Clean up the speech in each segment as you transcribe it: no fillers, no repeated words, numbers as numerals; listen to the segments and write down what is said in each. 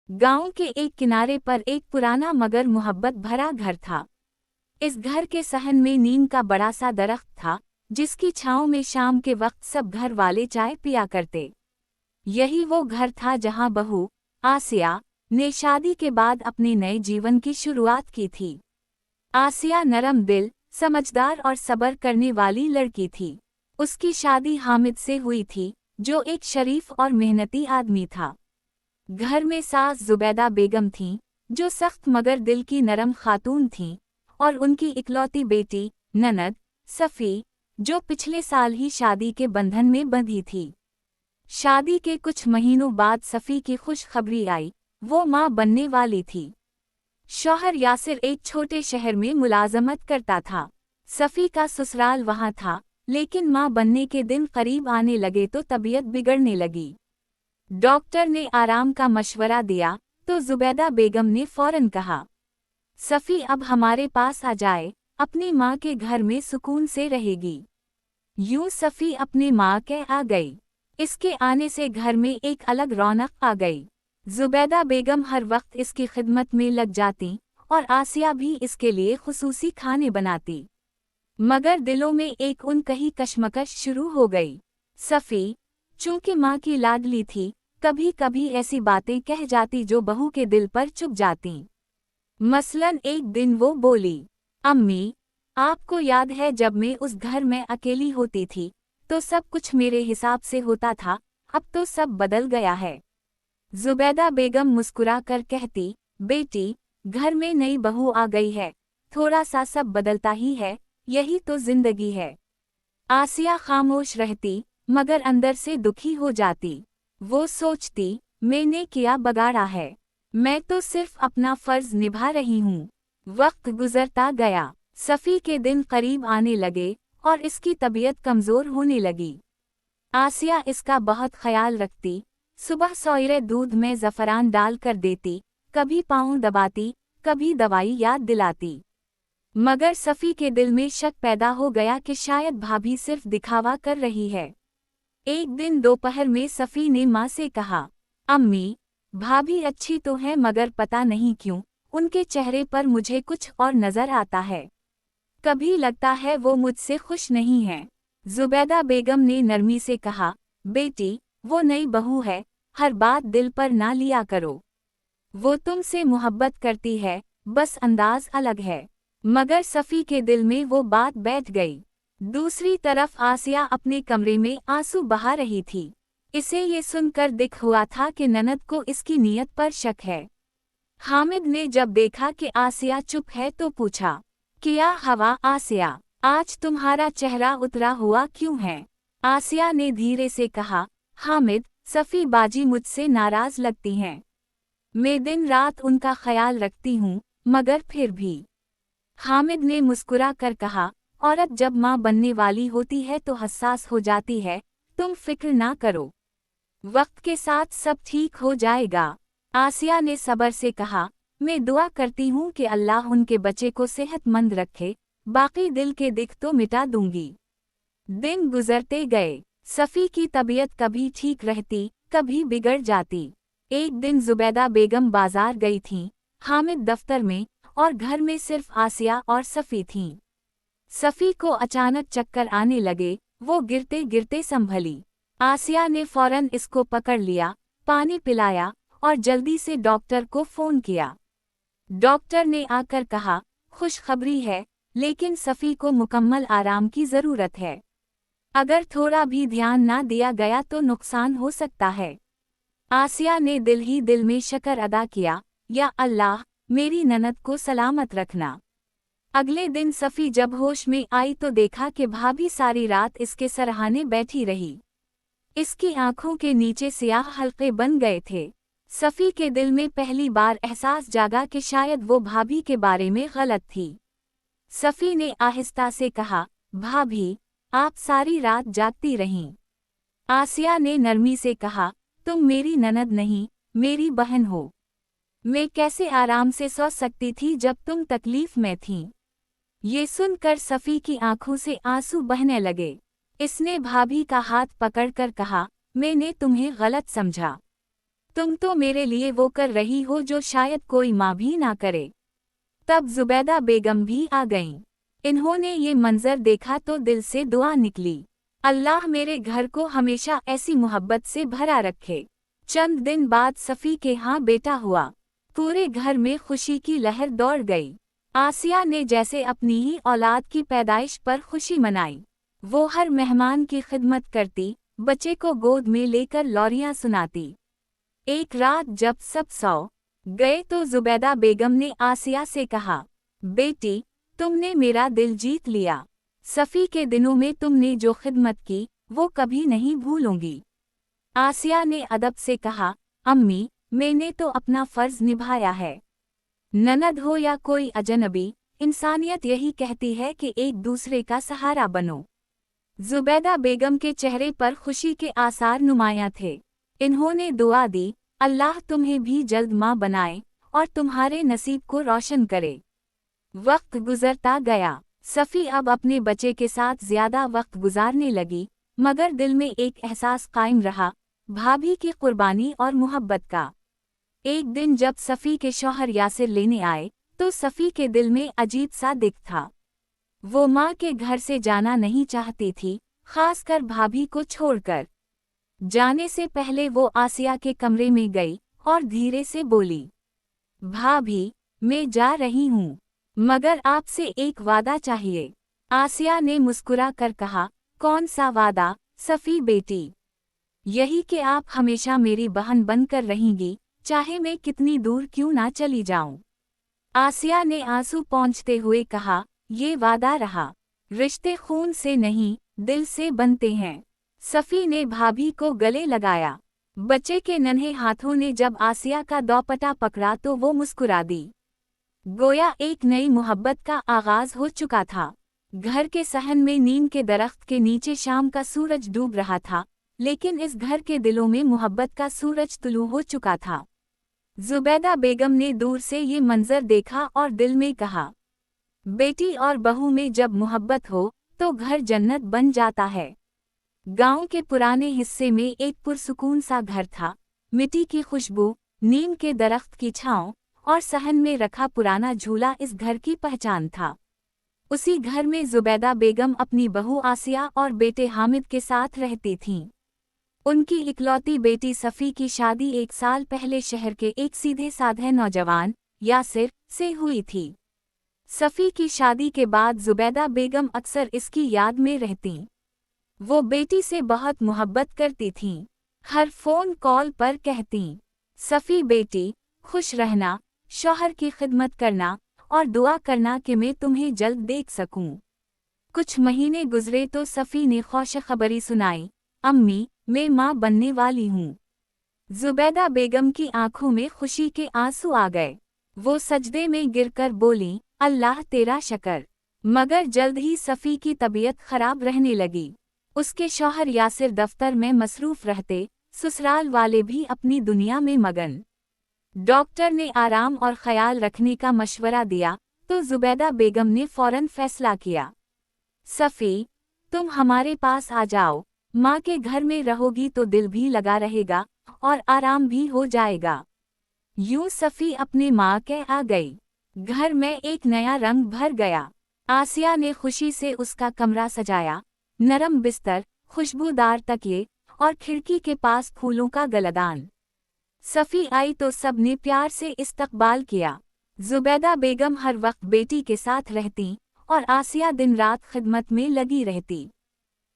गांव के एक किनारे पर एक पुराना मगर मोहब्बत भरा घर था। इस घर के सहन में नीम का बड़ा सा दरख्त था, जिसकी छांव में शाम के वक्त सब घर वाले चाय पिया करते। यही वो घर था जहां बहू आसिया ने शादी के बाद अपने नए जीवन की शुरुआत की थी। आसिया नरम दिल, समझदार और सब्र करने वाली लड़की थी। उसकी शादी हामिद से हुई थी, जो एक शरीफ और मेहनती आदमी था। घर में सास जुबैदा बेगम थीं, जो सख्त मगर दिल की नरम खातून थीं, और उनकी इकलौती बेटी ननद सफ़ी, जो पिछले साल ही शादी के बंधन में बंधी थी। शादी के कुछ महीनों बाद सफ़ी की खुशखबरी आई, वो मां बनने वाली थी। शौहर यासिर एक छोटे शहर में मुलाजमत करता था। सफ़ी का ससुराल वहां था, लेकिन मां बनने के दिन करीब आने लगे तो तबीयत बिगड़ने लगी। डॉक्टर ने आराम का मशवरा दिया तो जुबैदा बेगम ने फौरन कहा, सफ़ी अब हमारे पास आ जाए, अपनी माँ के घर में सुकून से रहेगी। यूं सफ़ी अपनी माँ के आ गई। इसके आने से घर में एक अलग रौनक आ गई। जुबैदा बेगम हर वक्त इसकी खिदमत में लग जाती और आसिया भी इसके लिए खुसूसी खाने बनाती। मगर दिलों में एक उनकही कशमकश शुरू हो गई। सफ़ी, चूंकि माँ की लाडली थी, कभी कभी ऐसी बातें कह जाती जो बहू के दिल पर चुभ जाती। मसलन एक दिन वो बोली, अम्मी, आपको याद है जब मैं उस घर में अकेली होती थी तो सब कुछ मेरे हिसाब से होता था, अब तो सब बदल गया है। जुबैदा बेगम मुस्कुरा कर कहती, बेटी, घर में नई बहू आ गई है, थोड़ा सा सब बदलता ही है, यही तो जिंदगी है। आसिया खामोश रहती, मगर अंदर से दुखी हो जाती। वो सोचती, मैंने क्या बगाड़ा है, मैं तो सिर्फ अपना फर्ज निभा रही हूँ। वक्त गुजरता गया, सफ़ी के दिन करीब आने लगे और इसकी तबीयत कमज़ोर होने लगी। आसिया इसका बहुत ख्याल रखती, सुबह सवेरे दूध में ज़फ़रान डाल कर देती, कभी पाँव दबाती, कभी दवाई याद दिलाती। मगर सफ़ी के दिल में शक पैदा हो गया कि शायद भाभी सिर्फ दिखावा कर रही है। एक दिन दोपहर में सफ़ी ने माँ से कहा, अम्मी, भाभी अच्छी तो है मगर पता नहीं क्यों उनके चेहरे पर मुझे कुछ और नज़र आता है। कभी लगता है वो मुझसे खुश नहीं है। जुबैदा बेगम ने नरमी से कहा, बेटी, वो नई बहू है, हर बात दिल पर ना लिया करो। वो तुमसे मोहब्बत करती है, बस अंदाज अलग है। मगर सफ़ी के दिल में वो बात बैठ गई। दूसरी तरफ आसिया अपने कमरे में आंसू बहा रही थी। इसे ये सुनकर दिख हुआ था कि ननद को इसकी नीयत पर शक है। हामिद ने जब देखा कि आसिया चुप है तो पूछा, क्या हवा आसिया, आज तुम्हारा चेहरा उतरा हुआ क्यों है? आसिया ने धीरे से कहा, हामिद, सफ़ी बाजी मुझसे नाराज लगती हैं। मैं दिन रात उनका ख्याल रखती हूँ, मगर फिर भी। हामिद ने मुस्कुरा कर कहा, औरत जब माँ बनने वाली होती है तो हसास हो जाती है, तुम फिक्र ना करो, वक्त के साथ सब ठीक हो जाएगा। आसिया ने सब्र से कहा, मैं दुआ करती हूँ कि अल्लाह उनके बच्चे को सेहतमंद रखे, बाकी दिल के दिख तो मिटा दूंगी। दिन गुजरते गए, सफ़ी की तबीयत कभी ठीक रहती, कभी बिगड़ जाती। एक दिन जुबैदा बेगम बाजार गई थीं, हामिद दफ्तर में, और घर में सिर्फ आसिया और सफ़ी थीं। सफ़ी को अचानक चक्कर आने लगे, वो गिरते गिरते संभली। आसिया ने फौरन इसको पकड़ लिया, पानी पिलाया और जल्दी से डॉक्टर को फ़ोन किया। डॉक्टर ने आकर कहा, खुशखबरी है, लेकिन सफ़ी को मुकम्मल आराम की ज़रूरत है। अगर थोड़ा भी ध्यान ना दिया गया तो नुकसान हो सकता है। आसिया ने दिल ही दिल में शुक्र अदा किया, या अल्लाह, मेरी ननद को सलामत रखना। अगले दिन सफ़ी जब होश में आई तो देखा कि भाभी सारी रात इसके सरहाने बैठी रही। इसकी आंखों के नीचे स्याह हल्के बन गए थे। सफ़ी के दिल में पहली बार एहसास जागा कि शायद वो भाभी के बारे में गलत थी। सफ़ी ने आहिस्ता से कहा, भाभी, आप सारी रात जागती रहीं। आसिया ने नरमी से कहा, तुम मेरी ननद नहीं, मेरी बहन हो। मैं कैसे आराम से सो सकती थी जब तुम तकलीफ में थीं? ये सुनकर सफ़ी की आंखों से आंसू बहने लगे। इसने भाभी का हाथ पकड़कर कहा, मैंने तुम्हें गलत समझा। तुम तो मेरे लिए वो कर रही हो जो शायद कोई माँ भी ना करे। तब जुबैदा बेगम भी आ गईं। इन्होंने ये मंजर देखा तो दिल से दुआ निकली, अल्लाह मेरे घर को हमेशा ऐसी मोहब्बत से भरा रखे। चंद दिन बाद सफ़ी के यहाँ बेटा हुआ। पूरे घर में खुशी की लहर दौड़ गई। आसिया ने जैसे अपनी ही औलाद की पैदाइश पर खुशी मनाई। वो हर मेहमान की खिदमत करती, बच्चे को गोद में लेकर लोरियां सुनाती। एक रात जब सब सो गए तो जुबैदा बेगम ने आसिया से कहा, बेटी, तुमने मेरा दिल जीत लिया। सफ़ी के दिनों में तुमने जो खिदमत की वो कभी नहीं भूलूंगी। आसिया ने अदब से कहा, अम्मी, मैंने तो अपना फ़र्ज़ निभाया है। ननद हो या कोई अजनबी, इंसानियत यही कहती है कि एक दूसरे का सहारा बनो। जुबैदा बेगम के चेहरे पर खुशी के आसार नुमायां थे। इन्होंने दुआ दी, अल्लाह तुम्हें भी जल्द माँ बनाए और तुम्हारे नसीब को रोशन करे। वक्त गुजरता गया। सफ़ी अब अपने बच्चे के साथ ज़्यादा वक्त गुजारने लगी, मगर दिल में एक एहसास कायम रहा, भाभी की कुर्बानी और मोहब्बत का। एक दिन जब सफ़ी के शौहर यासिर लेने आए तो सफ़ी के दिल में अजीब सा दिख था। वो माँ के घर से जाना नहीं चाहती थी, खासकर भाभी को छोड़कर। जाने से पहले वो आसिया के कमरे में गई और धीरे से बोली, भाभी, मैं जा रही हूँ, मगर आपसे एक वादा चाहिए। आसिया ने मुस्कुरा कर कहा, कौन सा वादा सफ़ी बेटी? यही कि आप हमेशा मेरी बहन बनकर रहेंगी, चाहे मैं कितनी दूर क्यों ना चली जाऊं। आसिया ने आंसू पोंछते हुए कहा, ये वादा रहा। रिश्ते खून से नहीं, दिल से बनते हैं। सफ़ी ने भाभी को गले लगाया। बच्चे के नन्हे हाथों ने जब आसिया का दोपट्टा पकड़ा तो वो मुस्कुरा दी। गोया एक नई मोहब्बत का आगाज हो चुका था। घर के सहन में नीम के दरख्त के नीचे शाम का सूरज डूब रहा था, लेकिन इस घर के दिलों में मोहब्बत का सूरज तुलू हो चुका था। जुबैदा बेगम ने दूर से ये मंजर देखा और दिल में कहा, बेटी और बहू में जब मोहब्बत हो तो घर जन्नत बन जाता है। गांव के पुराने हिस्से में एक पुरसुकून सा घर था। मिट्टी की खुशबू, नीम के दरख्त की छांव और सहन में रखा पुराना झूला इस घर की पहचान था। उसी घर में जुबैदा बेगम अपनी बहू आसिया और बेटे हामिद के साथ रहती थीं। उनकी इकलौती बेटी सफ़ी की शादी 1 साल पहले शहर के एक सीधे साधे नौजवान यासिर से हुई थी। सफ़ी की शादी के बाद जुबैदा बेगम अक्सर इसकी याद में रहतीं। वो बेटी से बहुत मोहब्बत करती थीं। हर फ़ोन कॉल पर कहतीं, सफ़ी बेटी, खुश रहना, शौहर की खिदमत करना और दुआ करना कि मैं तुम्हें जल्द देख सकूं। कुछ महीने गुजरे तो सफ़ी ने खुशखबरी सुनाई, अम्मी, मैं माँ बनने वाली हूँ। जुबैदा बेगम की आंखों में खुशी के आंसू आ गए। वो सजदे में गिरकर बोली, अल्लाह तेरा शक्र। मगर जल्द ही सफ़ी की तबीयत खराब रहने लगी। उसके शौहर यासिर दफ्तर में मसरूफ रहते, ससुराल वाले भी अपनी दुनिया में मगन। डॉक्टर ने आराम और ख्याल रखने का मशवरा दिया तो जुबैदा बेगम ने फौरन फैसला किया, सफ़ी, तुम हमारे पास आ जाओ। माँ के घर में रहोगी तो दिल भी लगा रहेगा और आराम भी हो जाएगा। यूं सफ़ी अपने माँ के आ गई। घर में एक नया रंग भर गया। आसिया ने खुशी से उसका कमरा सजाया। नरम बिस्तर, खुशबूदार तकिए और खिड़की के पास फूलों का गलदान। सफ़ी आई तो सब ने प्यार से इस्तकबाल किया। जुबैदा बेगम हर वक्त बेटी के साथ रहती और आसिया दिन रात खिदमत में लगी रहती।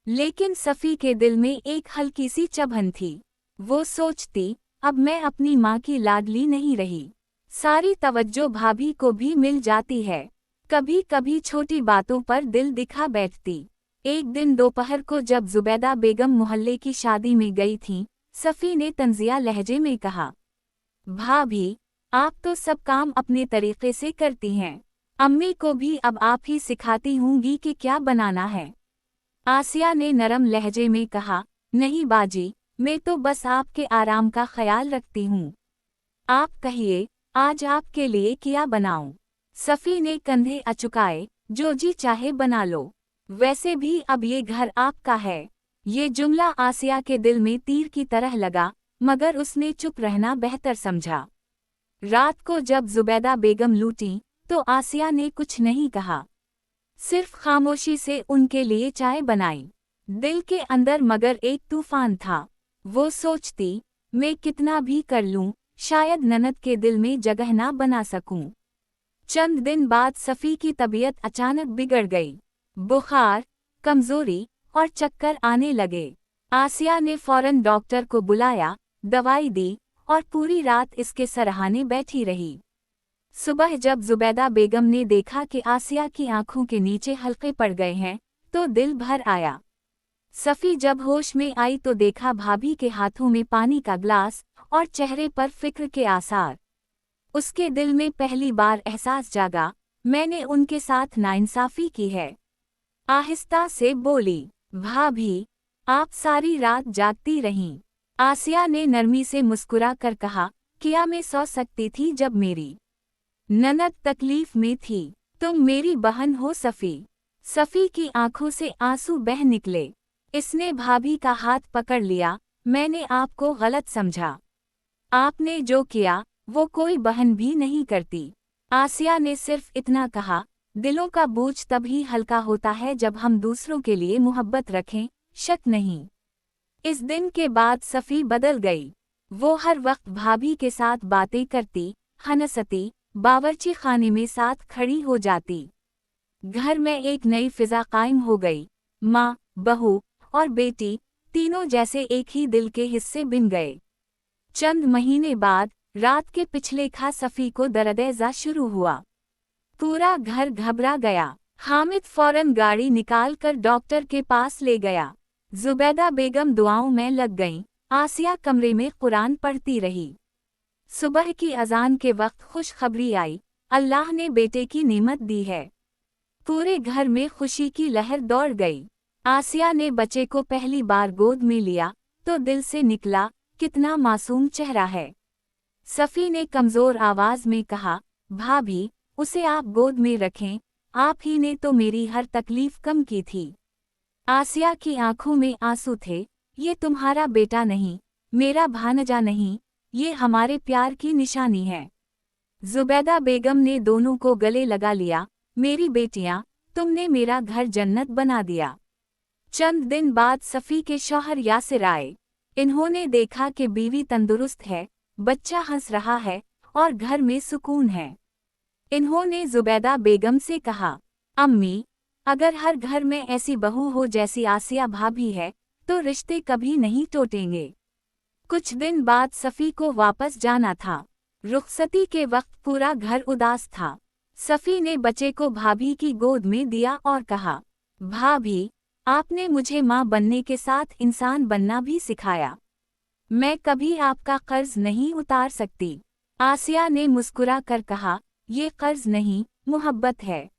लेकिन सफ़ी के दिल में एक हल्की सी चुभन थी। वो सोचती, अब मैं अपनी माँ की लाडली नहीं रही। सारी तवज्जो भाभी को भी मिल जाती है। कभी कभी छोटी बातों पर दिल दिखा बैठती। एक दिन दोपहर को जब जुबैदा बेगम मोहल्ले की शादी में गई थीं, सफ़ी ने तंजिया लहजे में कहा, भाभी, आप तो सब काम अपने तरीके से करती हैं। अम्मी को भी अब आप ही सिखाती होंगी कि क्या बनाना है। आसिया ने नरम लहजे में कहा, नहीं बाजी, मैं तो बस आपके आराम का ख्याल रखती हूँ। आप कहिए, आज आपके लिए क्या बनाऊं? सफ़ी ने कंधे अचुकाए, जो जी चाहे बना लो। वैसे भी अब ये घर आपका है। ये जुमला आसिया के दिल में तीर की तरह लगा मगर उसने चुप रहना बेहतर समझा। रात को जब जुबैदा बेगम लौटी तो आसिया ने कुछ नहीं कहा, सिर्फ खामोशी से उनके लिए चाय बनाई। दिल के अंदर मगर एक तूफान था। वो सोचती, मैं कितना भी कर लूं, शायद ननद के दिल में जगह ना बना सकूं। चंद दिन बाद सफ़ी की तबीयत अचानक बिगड़ गई। बुखार, कमजोरी और चक्कर आने लगे। आसिया ने फौरन डॉक्टर को बुलाया, दवाई दी और पूरी रात इसके सराहने बैठी रही। सुबह जब जुबैदा बेगम ने देखा कि आसिया की आंखों के नीचे हल्के पड़ गए हैं, तो दिल भर आया। सफ़ी जब होश में आई तो देखा भाभी के हाथों में पानी का ग्लास और चेहरे पर फिक्र के आसार। उसके दिल में पहली बार एहसास जागा, मैंने उनके साथ नाइंसाफ़ी की है। आहिस्ता से बोली, भाभी, आप सारी रात जागती रहीं। आसिया ने नरमी से मुस्कुरा कर कहा, क्या मैं सो सकती थी जब मेरी ननद तकलीफ में थी? तुम मेरी बहन हो सफ़ी। सफ़ी की आंखों से आंसू बह निकले। इसने भाभी का हाथ पकड़ लिया, मैंने आपको गलत समझा। आपने जो किया वो कोई बहन भी नहीं करती। आसिया ने सिर्फ इतना कहा, दिलों का बोझ तभी हल्का होता है जब हम दूसरों के लिए मोहब्बत रखें, शक नहीं। इस दिन के बाद सफ़ी बदल गई। वो हर वक्त भाभी के साथ बातें करती, हंसती, बावर्ची खाने में साथ खड़ी हो जाती। घर में एक नई फिजा कायम हो गई। माँ, बहू और बेटी तीनों जैसे एक ही दिल के हिस्से बन गए। चंद महीने बाद रात के पिछले खा सफ़ी को दर्द-ए-ज़ा शुरू हुआ। पूरा घर घबरा गया। हामिद फौरन गाड़ी निकाल कर डॉक्टर के पास ले गया। जुबैदा बेगम दुआओं में लग गईं। आसिया कमरे में कुरान पढ़ती रही। सुबह की अजान के वक्त खुशखबरी आई, अल्लाह ने बेटे की नेमत दी है। पूरे घर में खुशी की लहर दौड़ गई। आसिया ने बच्चे को पहली बार गोद में लिया तो दिल से निकला, कितना मासूम चेहरा है। सफ़ी ने कमज़ोर आवाज़ में कहा, भाभी, उसे आप गोद में रखें, आप ही ने तो मेरी हर तकलीफ कम की थी। आसिया की आंखों में आंसू थे, ये तुम्हारा बेटा नहीं, मेरा भानजा नहीं, ये हमारे प्यार की निशानी है। जुबैदा बेगम ने दोनों को गले लगा लिया, मेरी बेटियां, तुमने मेरा घर जन्नत बना दिया। चंद दिन बाद सफ़ी के शौहर यासिर आए। इन्होंने देखा कि बीवी तंदुरुस्त है, बच्चा हंस रहा है और घर में सुकून है। इन्होंने जुबैदा बेगम से कहा, अम्मी, अगर हर घर में ऐसी बहू हो जैसी आसिया भाभी है तो रिश्ते कभी नहीं टूटेंगे। कुछ दिन बाद सफ़ी को वापस जाना था। रुखसती के वक्त पूरा घर उदास था। सफ़ी ने बच्चे को भाभी की गोद में दिया और कहा, भाभी, आपने मुझे माँ बनने के साथ इंसान बनना भी सिखाया। मैं कभी आपका कर्ज नहीं उतार सकती। आसिया ने मुस्कुरा कर कहा, ये कर्ज नहीं, मोहब्बत है।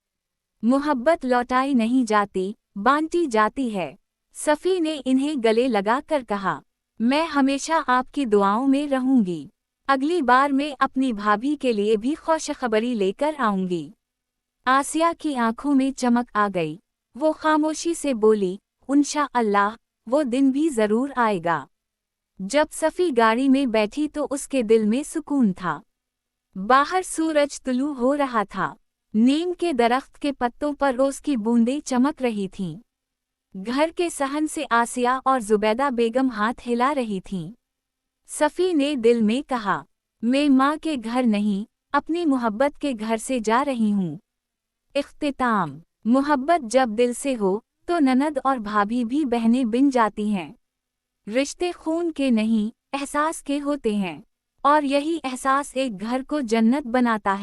मोहब्बत लौटाई नहीं जाती, बांटी जाती है। सफ़ी ने इन्हें गले लगा कर कहा, मैं हमेशा आपकी दुआओं में रहूंगी। अगली बार मैं अपनी भाभी के लिए भी खुशखबरी लेकर आऊंगी। आसिया की आंखों में चमक आ गई। वो खामोशी से बोली, इंशाअल्लाह, वो दिन भी जरूर आएगा। जब सफ़ी गाड़ी में बैठी तो उसके दिल में सुकून था। बाहर सूरज तुलू हो रहा था। नीम के दरख्त के पत्तों पर रोज की बूंदें चमक रही थीं। घर के सहन से आसिया और जुबैदा बेगम हाथ हिला रही थीं। सफ़ी ने दिल में कहा, मैं माँ के घर नहीं, अपनी मोहब्बत के घर से जा रही हूँ। इख्तिताम, मोहब्बत जब दिल से हो तो ननद और भाभी भी बहनें बन जाती हैं। रिश्ते खून के नहीं, एहसास के होते हैं, और यही एहसास एक घर को जन्नत बनाता है।